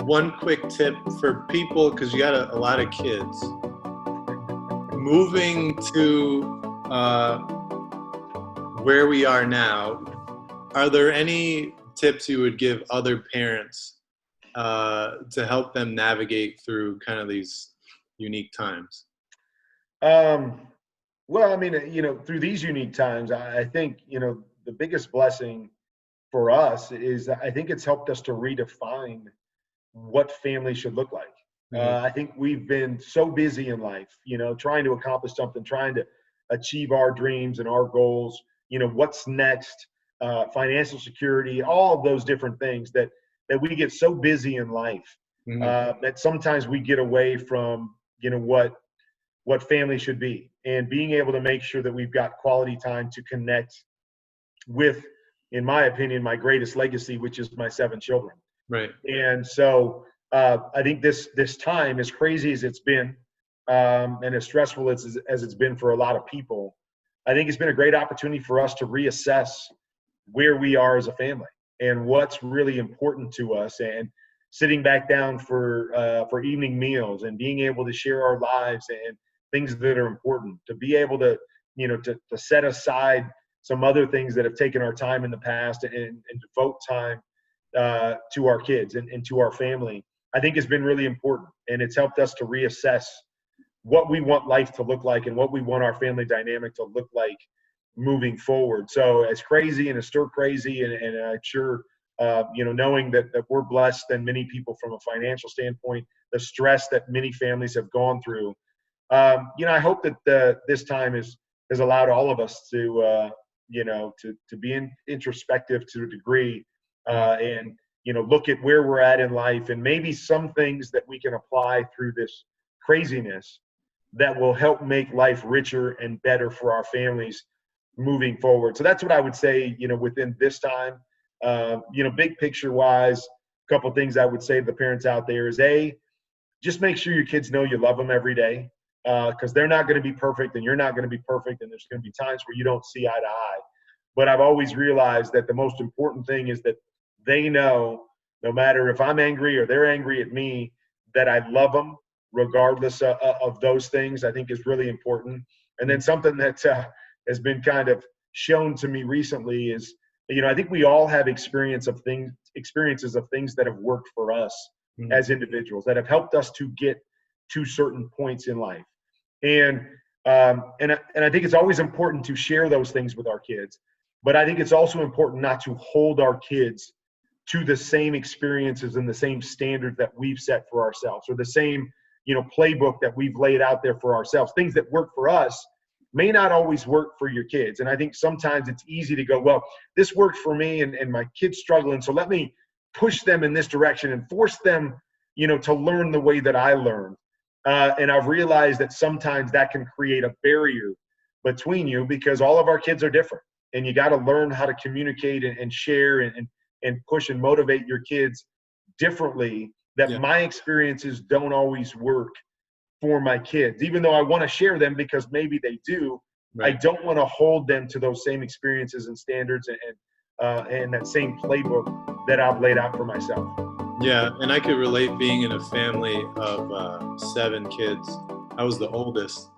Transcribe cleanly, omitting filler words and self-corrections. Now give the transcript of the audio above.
one quick tip for people, because you got a lot of kids moving to where we are now. Are there any tips you would give other parents to help them navigate through kind of these unique times? Well, I mean, through these unique times, I think, the biggest blessing for us is I think it's helped us to redefine what family should look like. Mhm. I think we've been so busy in life, trying to accomplish something, trying to achieve our dreams and our goals, what's next, financial security, all of those different things that we get so busy in life Mhm. that sometimes we get away from, what family should be, and being able to make sure that we've got quality time to connect with, in my opinion, my greatest legacy, which is my 7 children. Right. And so I think this time, as crazy as it's been, and as stressful as it's been for a lot of people, I think it's been a great opportunity for us to reassess where we are as a family and what's really important to us, and sitting back down for evening meals and being able to share our lives and things that are important, to be able to to set aside some other things that have taken our time in the past, and devote time to our kids and to our family. I think has been really important, and it's helped us to reassess what we want life to look like and what we want our family dynamic to look like moving forward. So as crazy and as stir crazy, and I'm sure, knowing that we're blessed than many people from a financial standpoint, the stress that many families have gone through, I hope that this time has allowed all of us to, to be introspective to a degree, and look at where we're at in life, and maybe some things that we can apply through this craziness that will help make life richer and better for our families moving forward. So that's what I would say, within this time. Big picture wise, a couple of things I would say to the parents out there is, just make sure your kids know you love them every day, because they're not going to be perfect and you're not going to be perfect, and there's going to be times where you don't see eye to eye. But I've always realized that the most important thing is that they know, no matter if I'm angry or they're angry at me, that I love them regardless of those things. I think is really important. And then something that has been kind of shown to me recently is, I think we all have experiences of things that have worked for us Mhm. as individuals, that have helped us to get to certain points in life. And I think it's always important to share those things with our kids. But I think it's also important not to hold our kids to the same experiences and the same standards that we've set for ourselves, or the same, playbook that we've laid out there for ourselves. Things that work for us may not always work for your kids. And I think sometimes it's easy to go, well, this worked for me, and my kid's struggling, so let me push them in this direction and force them, to learn the way that I learned. And I've realized that sometimes that can create a barrier between you, because all of our kids are different, and you got to learn how to communicate and share and push and motivate your kids differently. That Yeah. my experiences don't always work for my kids, even though I want to share them because maybe they do. I Right. don't want to hold them to those same experiences and standards, and that same playbook that I've laid out for myself. Yeah, and I could relate being in a family of 7 kids. I was the oldest,